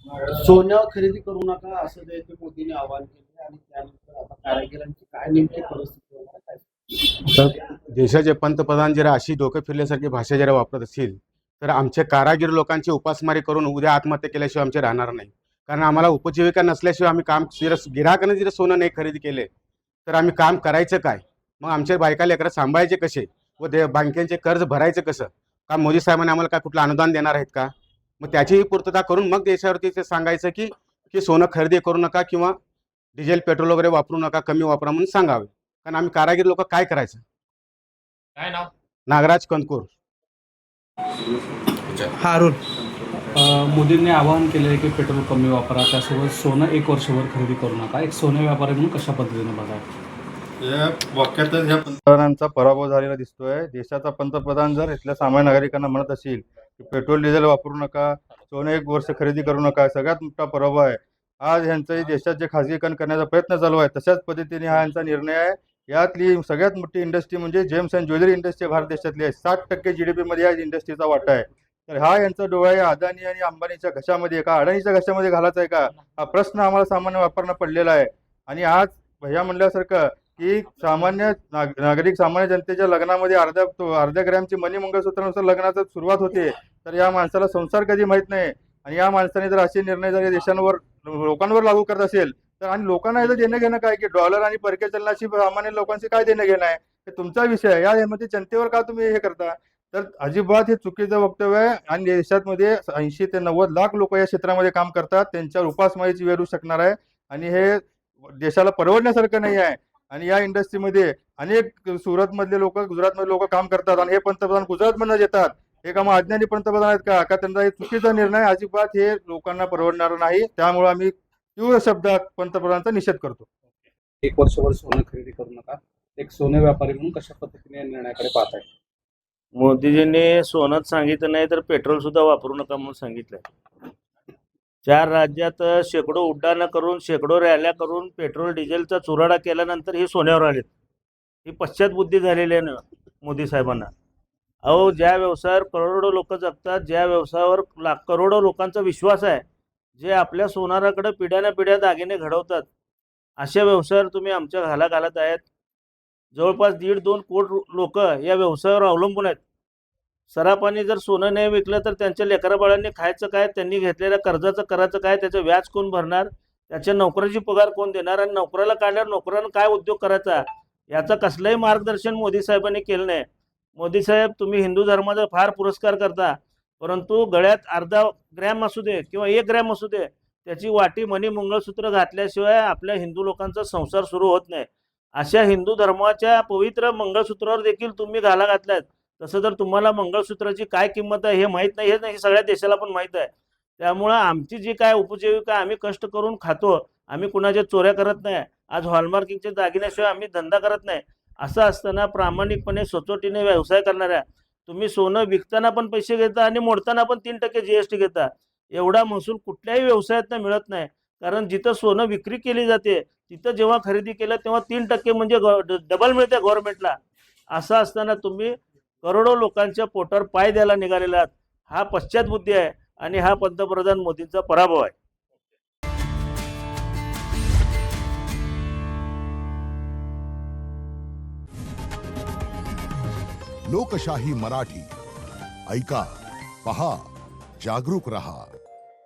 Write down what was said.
सोनं खरेदी करू नका असं ते मोदींनी आवाहन केलं आणि त्यानंतर आता कारागिरांची काय नेमकी परिस्थिती होणार काय? तर देशाचे पंतप्रधान जरा अशी डोकं फिरल्यासारखी भाषा जरा वापरत असतील तर आमचे कारागीर लोकांची उपासमारी करून उद्या आत्महत्या केल्याशिवाय आमचे राहणार नाही. कारण आम्हाला उपजीविका नसल्याशिवाय आम्ही काम गिराकानं जर सोनं नाही खरेदी केले तर आम्ही काम करायचं काय? मग आमच्या बायका लेकरं सांभाळायचे कसे व बँकेचे कर्ज भरायचं कसं? का मोदी साहेबांनी आम्हाला काय कुठलं अनुदान देणार आहेत का? मग त्याचीही पूर्तता करून मग देशावरती ते सांगायचं की सोनं खरेदी करू नका किंवा डिझेल पेट्रोल वगैरे वापरू नका, कमी वापरा म्हणून सांगावे. कारण आम्ही कारागीर लोक काय करायचं? काय नाव? नागराज कंदकूर. हा अरुण. मोदींनी आवाहन केले आहे की पेट्रोल कमी वापरा, त्यासोबत सोनं 1 वर्षभर खरेदी करू नका. एक सोने व्यापारी म्हणून कशा पद्धतीने बघा? या वाक्यातच ह्या पंतप्रधानांचा पराभव झालेला दिसतोय. देशाचा पंतप्रधान जर इथल्या सामान्य नागरिकांना म्हणत असेल की पेट्रोल डिझेल वापरू नका, सोनं 1 वर्ष खरेदी करू नका, सगळ्यात मोठा पराभव आहे. आज ह्यांचाही देशात जे खाजगीकरण करण्याचा प्रयत्न चालू आहे तशाच पद्धतीने हा यांचा निर्णय आहे. यातली सगळ्यात मोठी इंडस्ट्री म्हणजे gems and jewellery industry Bharat देशातली आहे. 60% GDP मध्ये या इंडस्ट्रीचा वाटा आहे. तर हा यांचा डोळा आहे अदानी आणि अंबानीच्या घशामध्ये का अडाणीच्या घशामध्ये घालायचा आहे का? हा प्रश्न आम्हाला सामान्य वापरणं पडलेला आहे. आणि आज भैया म्हणल्यासारखं की सामान्य नागरिक सामान्य जनतेच्या लग्नामध्ये अर्ध्या ग्रॅमची मनी मंगळसूत्रानुसार लग्नाची सुरुवात होते. तर या माणसाला संसार कधी माहीत नाही. आणि या माणसाने जर असे निर्णय जर देशांवर लोकांवर लागू करत असेल तर आणि लोकांना याचं देणं घेणं काय की डॉलर आणि परकीय चलनाशी सामान्य लोकांशी काय देणं घेणं आहे हे तुमचा विषय आहे. यामध्ये जनतेवर का तुम्ही हे करता? तर अजिबात हे चुकीचं वक्तव्य आहे. आणि देशामध्ये 80 ते 90 लाख लोक या क्षेत्रामध्ये काम करतात. त्यांच्यावर उपासमारीची वेळ येऊ शकणार आहे आणि हे देशाला परवडण्यासारखं नाही आहे. आणि या इंडस्ट्रीमध्ये अनेक सुरतमधले लोक गुजरातमधले लोक काम करतात आणि हे पंतप्रधान गुजरातमधून येतात. हे का मग अज्ञानी पंतप्रधान आहेत का त्यांचा हे चुकीचा निर्णय अजिबात हे लोकांना परवडणार नाही. त्यामुळे आम्ही तीव्र शब्दात पंतप्रधानांचा निषेध करतो. 1 वर्षभर सोनं खरेदी करू नका. एक सोने व्यापारी म्हणून कशा पद्धतीने या निर्णयाकडे पाहत आहे? मोदीजींनी सोनंच सांगितलं नाही तर पेट्रोल सुद्धा वापरू नका म्हणून सांगितलंय. 4 राज्यात शेकडो उड्डाणं करून शेकडो रॅल्या करून पेट्रोल डिझेलचा चुराडा केल्यानंतर ही सोन्यावर आलेत. ही पश्चात बुद्धी झालेली आहे ना मोदी साहेबांना. अहो, ज्या व्यवसायावर करोडो लोक जगतात, ज्या व्यवसायावर करोडो लोकांचा विश्वास आहे, जे आपल्या सोनाराकडे पिढ्यानपिढ्या दागिने घडवतात, अशा व्यवसायावर तुम्ही आमच्या घाला घालत आहेत. जवळपास 1.5-2 कोटी लोक या व्यवसायावर अवलंबून आहेत. सराफांनी जर सोनं नाही विकलं तर त्यांच्या लेकराबाळांनी खायचं काय? त्यांनी घेतलेल्या कर्जाचं करायचं काय? त्याचं व्याज कोण भरणार? त्याच्या नोकराची पगार कोण देणार? आणि नोकराला काढल्यावर नोकरानं काय उद्योग करायचा याचं कसलंही मार्गदर्शन मोदी साहेबांनी केलं नाही. मोदी साहेब, तुम्ही हिंदू धर्माचा फार पुरस्कार करता, परंतु गळ्यात अर्धा ग्रॅम असू दे किंवा 1 ग्रॅम असू दे, त्याची वाटी मणी मंगळसूत्र घातल्याशिवाय आपल्या हिंदू लोकांचा संसार सुरू होत नाही. अशा हिंदू धर्माच्या पवित्र मंगळसूत्रावर देखील तुम्ही घाला घातलात. तसं जर तुम्हाला मंगळसूत्राची काय किंमत आहे हे माहीत नाही, हे नाही सगळ्या देशाला पण माहीत आहे. त्यामुळं आमची जी काय उपजीविका आम्ही कष्ट करून खातो, आम्ही कुणाच्या चोऱ्या करत नाही. आज हॉलमार्किंगच्या दागिन्याशिवाय आम्ही धंदा करत नाही. असं असताना प्रामाणिकपणे सचोटीने व्यवसाय करणाऱ्या तुम्ही सोनं विकताना पण पैसे घेता आणि मोडताना पण 3% GST घेता. एवढा महसूल कुठल्याही व्यवसायातनं मिळत नाही. कारण जिथं सोनं विक्री केली जाते तिथं जेव्हा खरेदी केलं तेव्हा 3% म्हणजे डबल मिळते गव्हर्नमेंटला. असं असताना तुम्ही करोडो लोकांच्या पोटावर पाय द्यायला निघालेला आहात. हा पश्चात बुद्धी आहे आणि हा पंतप्रधान मोदींचा पराभव आहे. लोकशाही मराठी ऐका, पहा, जागरूक रहा.